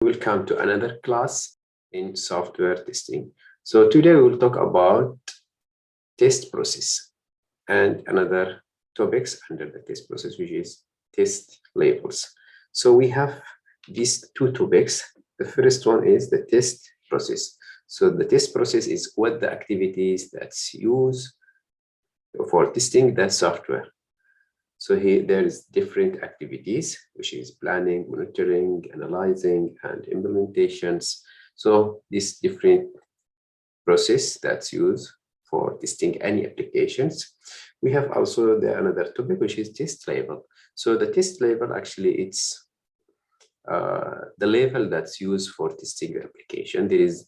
We'll come to another class in software testing. So today we'll talk about test process and another topics under the test process, which is test labels. So we have these two topics. The first one is the test process. So the test process is what the activities that's used for testing that software. So here there is different activities, which is planning, monitoring, analyzing, and implementations. So this different process that's used for testing any applications. We have also another topic, which is test label. So the test label actually it's the label that's used for testing the application. There is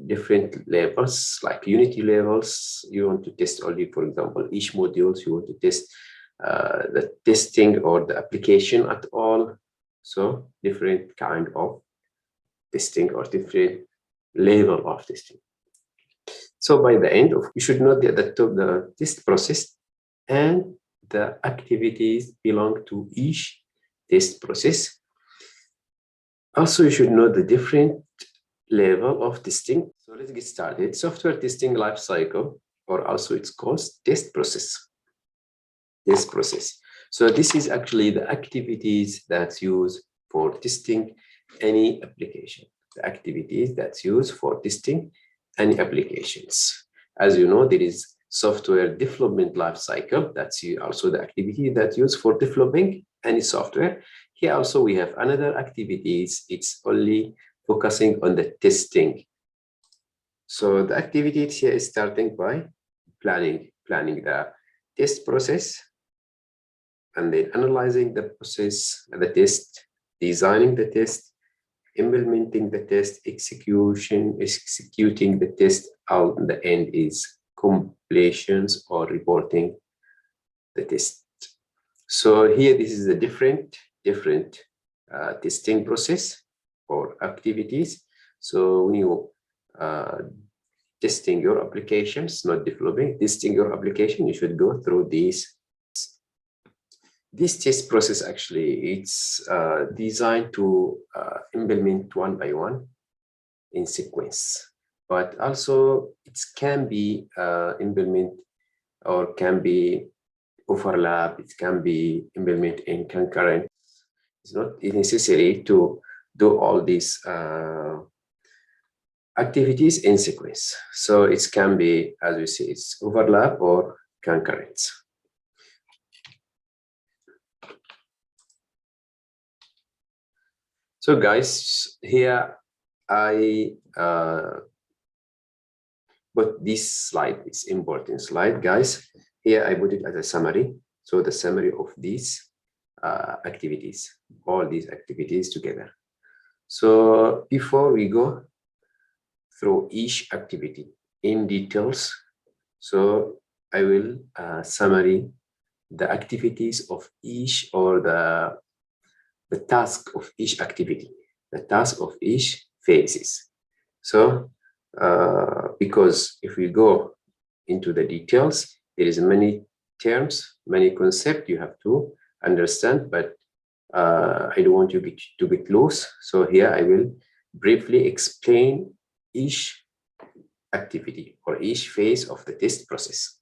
different labels like Unity labels. You want to test only, for example, each modules. You want to test the testing or the application at all. So different kind of testing or different level of testing. So by the end of, you should know that the test process and the activities belong to each test process. Also, you should know the different level of testing. So let's get started. Software testing life cycle, or also it's called test process. Test process. So this is actually the activities that's used for testing any application. The activities that's used for testing any applications. As you know, there is software development life cycle. That's also the activity that's used for developing any software. Here also we have another activities. It's only focusing on the testing. So the activities here is starting by planning the test process, and then analyzing the process, the test, designing the test, implementing the test, executing the test. Out in the end is completions or reporting the test. So here, this is a different testing process or activities. So when you testing your applications, not developing, testing your application, you should go through these. This test process actually, it's designed to implement one by one in sequence, but also it can be implement or can be overlap, it can be implement in concurrent. It's not necessary to do all these activities in sequence. So it can be, as we see, it's overlap or concurrent. So guys, here I put this slide. It's important slide, guys. Here I put it as a summary. So the summary of these activities, all these activities together. So before we go through each activity in details, so I will summary the activities of each, or the task of each activity, the task of each phases. So because if we go into the details, there is many terms, many concepts you have to understand, but I don't want you to get loose. So here I will briefly explain each activity or each phase of the test process.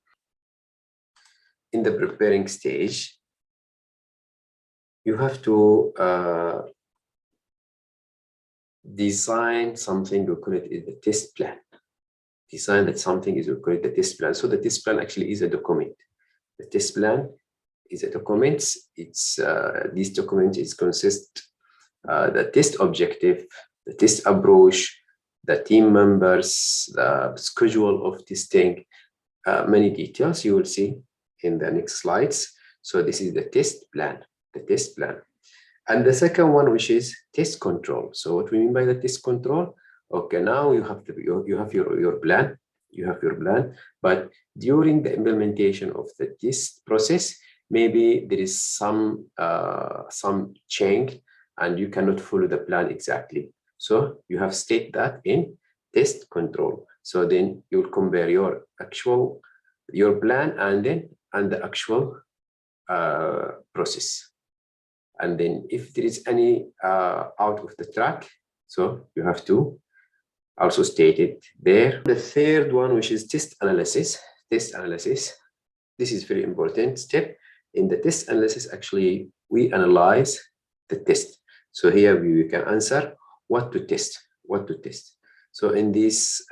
In the preparing stage, you have to design something. We call it the test plan. Design that something is, we call it the test plan. So the test plan actually is a document. The test plan is a document. It's this document is consist the test objective, the test approach, the team members, the schedule of testing, many details you will see in the next slides. So this is the test plan, the test plan. And the second one, which is test control. So what we mean by the test control? Okay, now you have your plan, but during the implementation of the test process, maybe there is some change and you cannot follow the plan exactly. So you have state that in test control. So then you will compare your plan and the actual process. And then if there is any out of the track, so you have to also state it there. The third one, which is test analysis. Test analysis. This is very important step. In the test analysis, actually, we analyze the test. So here we can answer what to test, what to test. So in this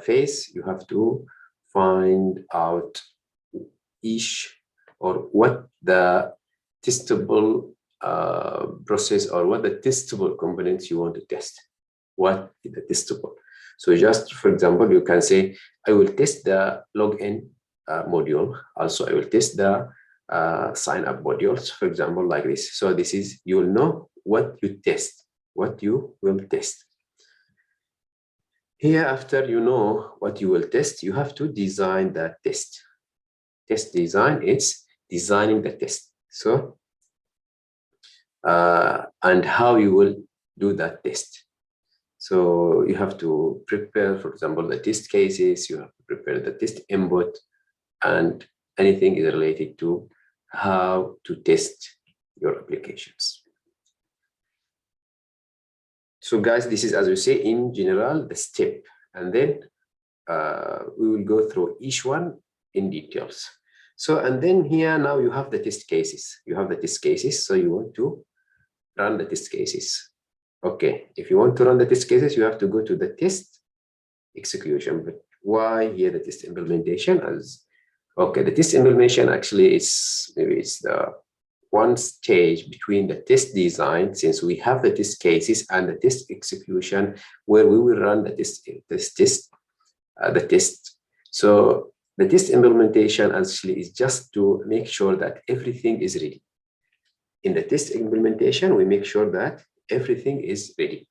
phase, you have to find out each or what the testable process or what the testable components you want to test. What is the testable? So just for example, you can say, I will test the login module. Also, I will test the sign up modules, for example, like this. So this is, you will know what you test, what you will test. Here, after you know what you will test, you have to design the test. Test design is designing the test. So, and how you will do that test. So you have to prepare, for example, the test cases, you have to prepare the test input, and anything is related to how to test your applications. So guys, this is, as we say, in general, the step, and then we will go through each one in details. So, and then here now you have the test cases. You have the test cases, so you want to run the test cases. Okay, if you want to run the test cases, you have to go to the test execution. But why here the test implementation? As okay, the test implementation actually is maybe it's the one stage between the test design, since we have the test cases, and the test execution, where we will run the test. So the test implementation actually is just to make sure that everything is ready. In the test implementation, we make sure that everything is ready.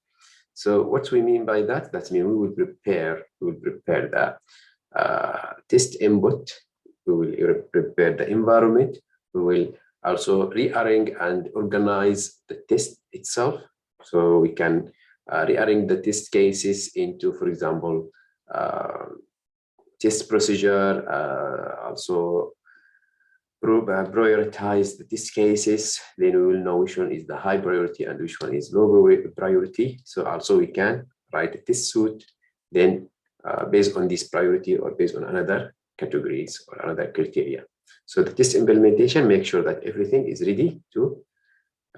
So what we mean by that? That means we will prepare the test input. We will prepare the environment. We will also rearrange and organize the test itself. So we can rearrange the test cases into, for example, test procedure, also prioritize the test cases. Then we will know which one is the high priority and which one is low priority. So also we can write a test suite, then based on this priority or based on another categories or another criteria. So the test implementation makes sure that everything is ready to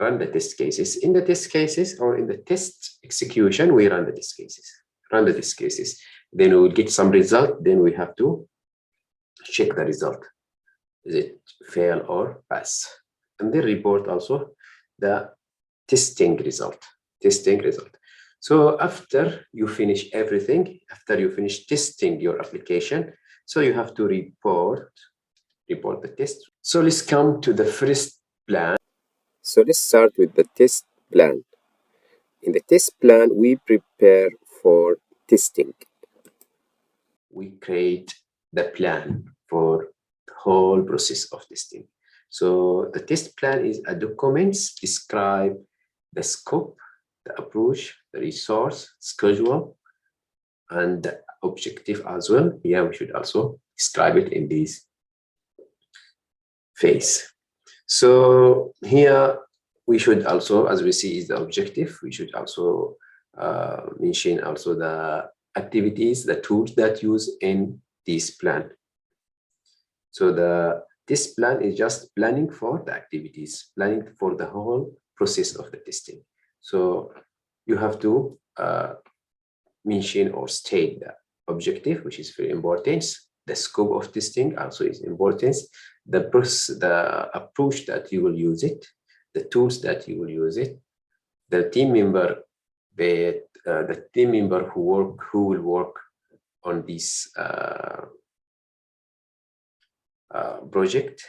run the test cases. In the test cases or in the test execution, we run the test cases. Then we will get some result. Then we have to check the result. Is it fail or pass? And then report also the testing result. So after you finish everything, after you finish testing your application, so you have to report the test. So let's come to the first plan. So let's start with the test plan. In the test plan, we prepare for testing. We create the plan for the whole process of testing. So the test plan is a document describe the scope, the approach, the resource, schedule, and the objective as well. Here we should also describe it in this phase. So here we should also, as we see is the objective, we should also mention also the activities, the tools that use in this plan. So this plan is just planning for the activities, planning for the whole process of the testing. So you have to mention or state the objective, which is very important. The scope of testing also is important. The approach that you will use it, the tools that you will use it, the team member, the team member who will work on this project.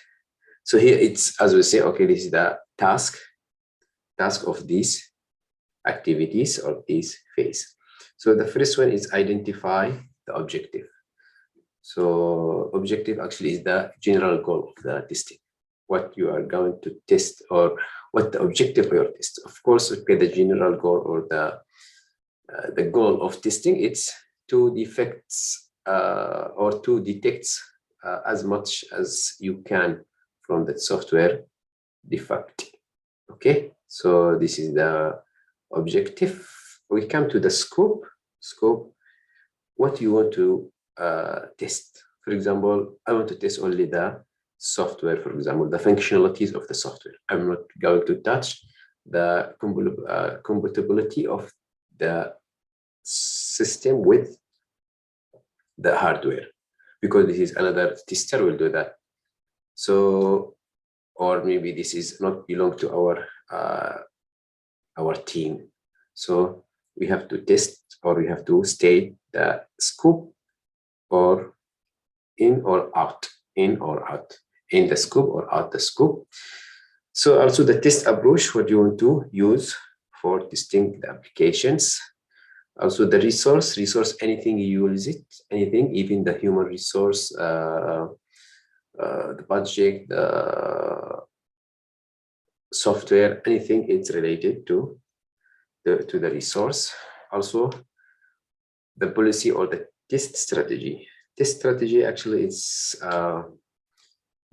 So here it's, as we say, okay, this is the task of these activities or this phase. So the first one is identify the objective. So objective actually is the general goal of the testing, what you are going to test or what the objective of your test. Of course, okay, the general goal or the goal of testing, it's to defects or to detect as much as you can from the software defect. Okay, So this is the objective. We come to the scope. What you want to test. For example, I want to test only the software, for example, the functionalities of the software. I'm not going to touch the compatibility of the system with the hardware, because this is another tester will do that. So, or maybe this is not belong to our team. So we have to test, or we have to state the scope, or in or out, in the scope or out the scope. So also the test approach, what you want to use for testing the applications. Also the resource, anything you use it, anything, even the human resource, the budget, the software, anything it's related to the resource. Also the policy or the test strategy. Test strategy actually is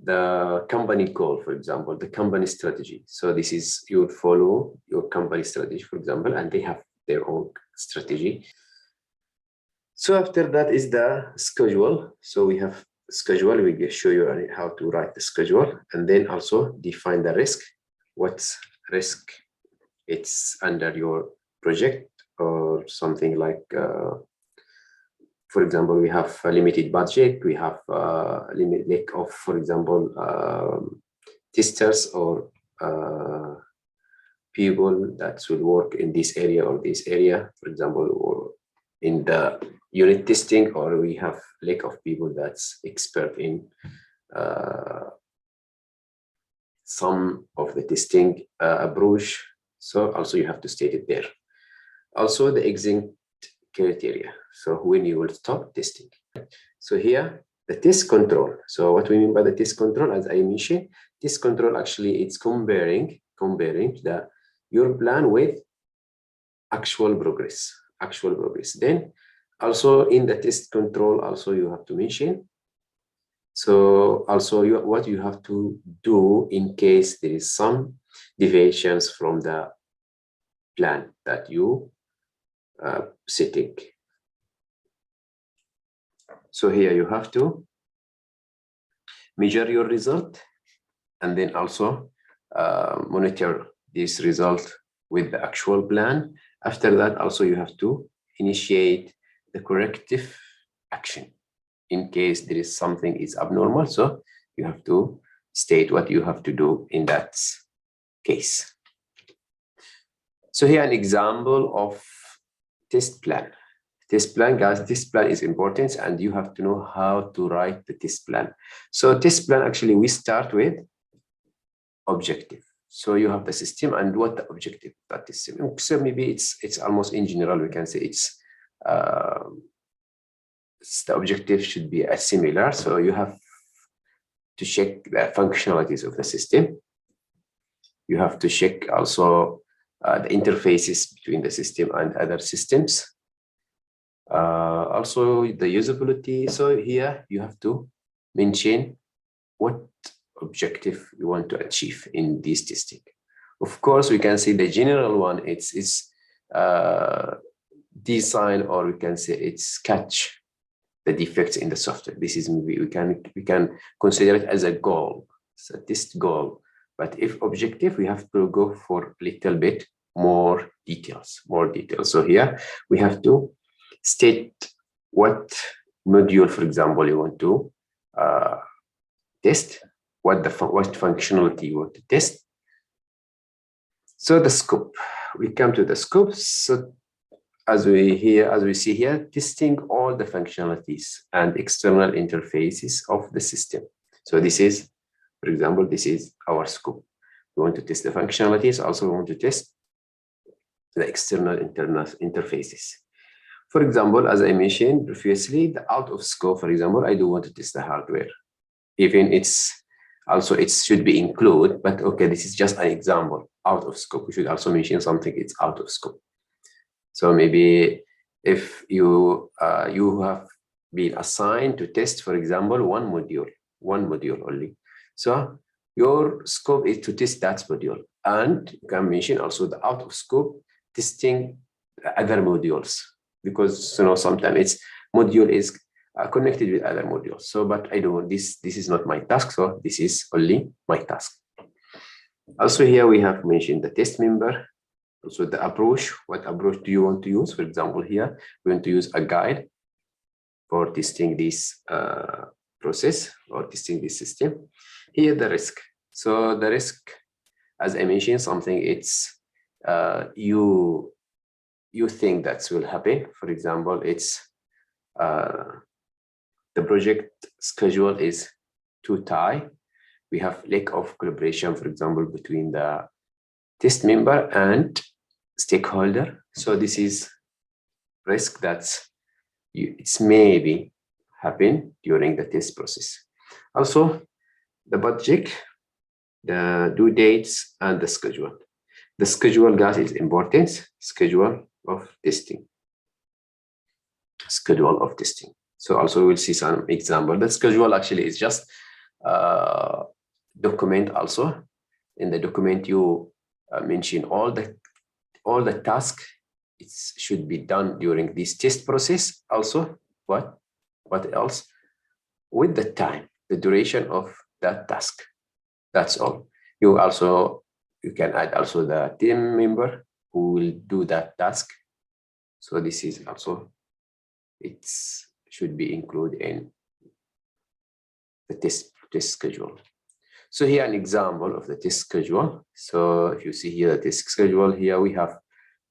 the company goal, for example, the company strategy. So this is, you follow your company strategy, for example, and they have their own strategy. So after that is the schedule. So we have schedule, we will show you how to write the schedule, and then also define the risk. What's risk? It's under your project or something like, for example, we have a limited budget, we have a lack of, for example, testers or people that will work in this area or this area, for example, or in the unit testing, or we have lack of people that's expert in some of the testing approach. So also you have to state it there. Also the exit criteria. So when you will stop testing. So here the test control. So what we mean by the test control, as I mentioned, test control actually it's comparing your plan with actual progress. Then also in the test control, also you have to mention. So also what you have to do in case there is some deviations from the plan that you setting. So here you have to measure your result, and then also monitor this result with the actual plan. After that, also you have to initiate the corrective action in case there is something is abnormal. So you have to state what you have to do in that case. So here an example of test plan. Test plan, guys, test plan is important, and you have to know how to write the test plan. So test plan, actually, we start with objective. So you have the system and what the objective of that system. So maybe it's almost in general, we can say it's the objective should be similar. So you have to check the functionalities of the system. You have to check also the interfaces between the system and other systems. Also the usability. So here you have to mention what objective you want to achieve in this testing. Of course, we can say the general one, it's design, or we can say it's catch the defects in the software. This is maybe we can consider it as a goal, it's a test goal. But if objective, we have to go for a little bit more details. So here we have to state what module, for example, you want to test, what functionality you want to test. So the scope, we come to the scope. So as we see here, testing all the functionalities and external interfaces of the system. So this is, for example, this is our scope. We want to test the functionalities. Also, we want to test the external interfaces. For example, as I mentioned previously, the out of scope, for example, I do want to test the hardware. Even it should be included, but okay, this is just an example. Out of scope, we should also mention something, it's out of scope. So maybe if you have been assigned to test, for example, one module only. So your scope is to test that module. And you can mention also the out of scope testing other modules, because sometimes it's module is connected with other modules. So, but I don't, this is not my task. So this is only my task. Also here we have mentioned the test member. Also the approach, what approach do you want to use? For example, here we want to use a guide for testing this process or testing this system. Here the risk. So the risk, as I mentioned, something it's you think that will happen. For example, it's the project schedule is too tight. We have lack of collaboration, for example, between the test member and stakeholder. So this is risk that's it's maybe happen during the test process. Also, the budget, the due dates, and the schedule. The schedule, guys, is important. Schedule of testing. Schedule of testing. So also we'll see some example. The schedule actually is just document. Also in the document you mention all the tasks it should be done during this test process. Also what else with the time, the duration of that task. That's all. You can add also the team member who will do that task. So this is also, it should be included in the test schedule. So here an example of the test schedule. So if you see here the test schedule, here we have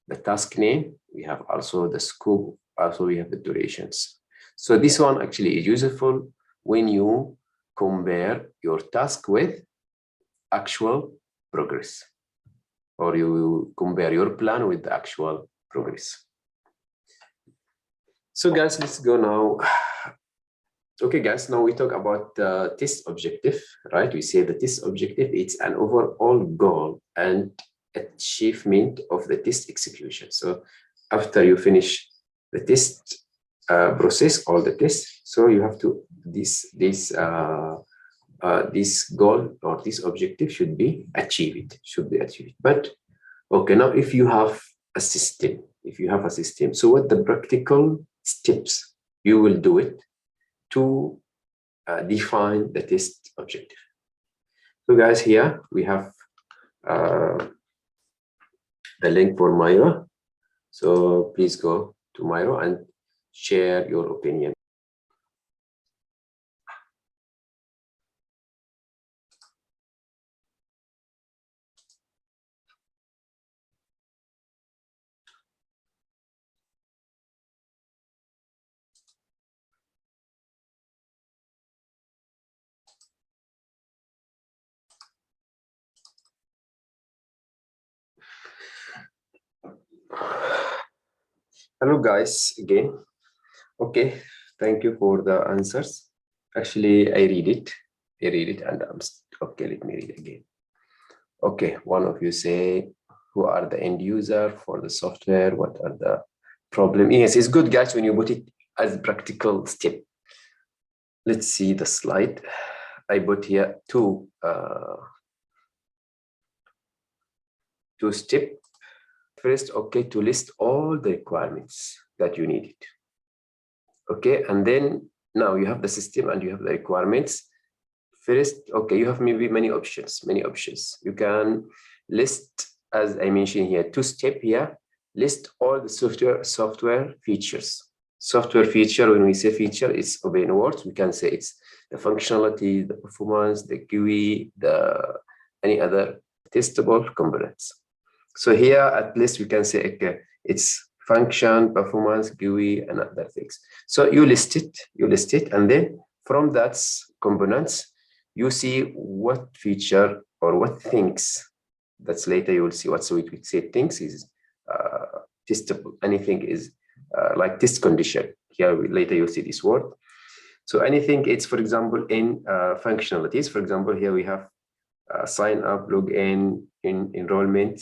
the task name, we have also the scope, also we have the durations. So this one actually is useful when you compare your task with actual progress, or you compare your plan with the actual progress. So guys, let's go now. Okay, guys, now we talk about the test objective, right? We say the test objective, it's an overall goal and achievement of the test execution. So after you finish the test process, all the tests, so you have to, this goal or this objective should be achieved, But okay, now if you have a system, so what the practical steps you will do it to define the test objective. So guys, here we have the link for Miro. So please go to Miro and share your opinion. Hello guys, again. Okay, thank you for the answers. Actually, I read it and I'm okay, let me read again. Okay, one of you say, who are the end user for the software? What are the problem? Yes, it's good guys when you put it as practical step. Let's see the slide. I put here two step. First, okay, to list all the requirements that you needed. Okay, and then now you have the system and you have the requirements. First, okay, you have maybe many options. You can list, as I mentioned here, two step here, list all the software features. Software feature, when we say feature, it's open words. We can say it's the functionality, the performance, the GUI, any other testable components. So here, at least we can say, okay, it's function, performance, GUI, and other things. So you list it, and then from that components, you see what feature or what things. That's later you will see what. So we say things is testable. Anything is like test condition. Here later you'll see this word. So anything, it's for example in functionalities. For example, here we have sign up, login, enrollment.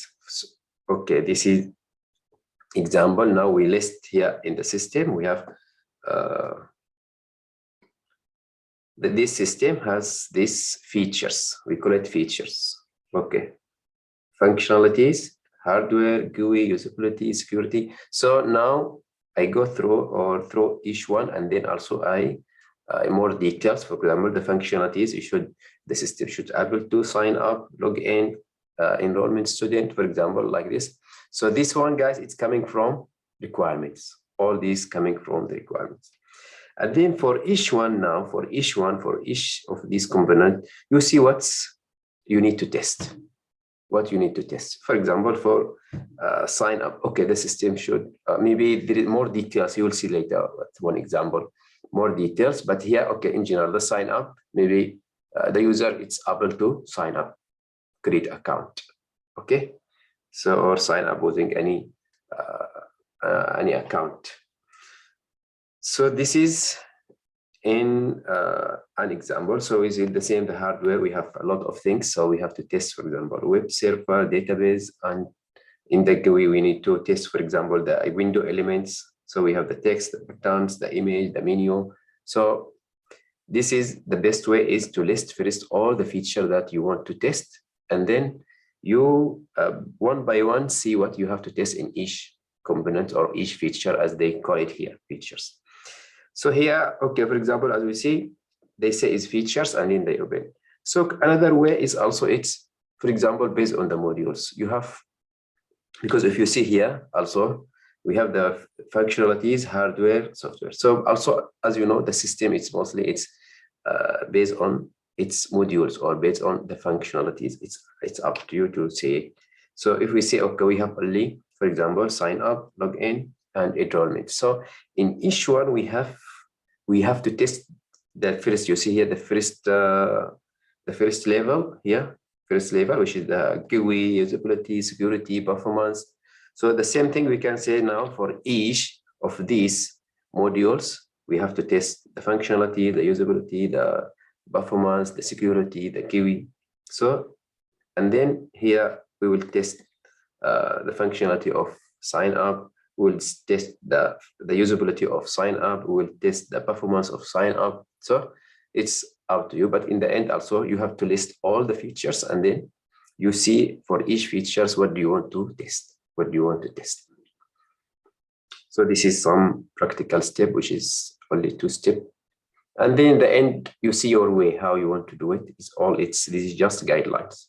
Okay, this is example. Now we list here in the system. We have this system has these features. We call it features. Okay, functionalities, hardware, GUI, usability, security. So now I go through each one, and then also I more details. For example, the functionalities, the system should able to sign up, log in, enrollment student, for example, like this. So this one, guys, it's coming from requirements. All these coming from the requirements. And then for each of these components, you see you need to test. What you need to test. For example, for sign up, okay, the system should, maybe there is more details, you will see later one example, more details, but here, okay, in general, the sign up, maybe the user is able to sign up, create account, okay? So, or sign up using any account. So this is in an example. So is it the same, the hardware? We have a lot of things. So we have to test, for example, web server, database, and in the GUI, we need to test, for example, the window elements. So we have the text, the buttons, the image, the menu. So this is the best way is to list first all the features that you want to test. And then you one by one see what you have to test in each component or each feature, as they call it here, features. So here, okay, for example, as we see, they say is features and then they open. So another way is also it's, for example, based on the modules you have, because if you see here also, we have the functionalities, hardware, software. So also, as you know, the system, it's mostly, it's based on its modules or based on the functionalities. It's up to you to say. So if we say, okay, we have only, for example, sign up, log in, and enrollment. So in each one, we have to test the first. You see here the first level here, which is the GUI, usability, security, performance. So the same thing we can say now for each of these modules. We have to test the functionality, the usability, the performance, the security, the GUI. So, and then here we will test the functionality of sign up. We'll test the usability of sign up. We'll test the performance of sign up. So it's up to you. But in the end, also, you have to list all the features, and then you see for each features, what do you want to test? What do you want to test? So this is some practical step, which is only 2 steps. And then in the end, you see your way, how you want to do it. This is just guidelines.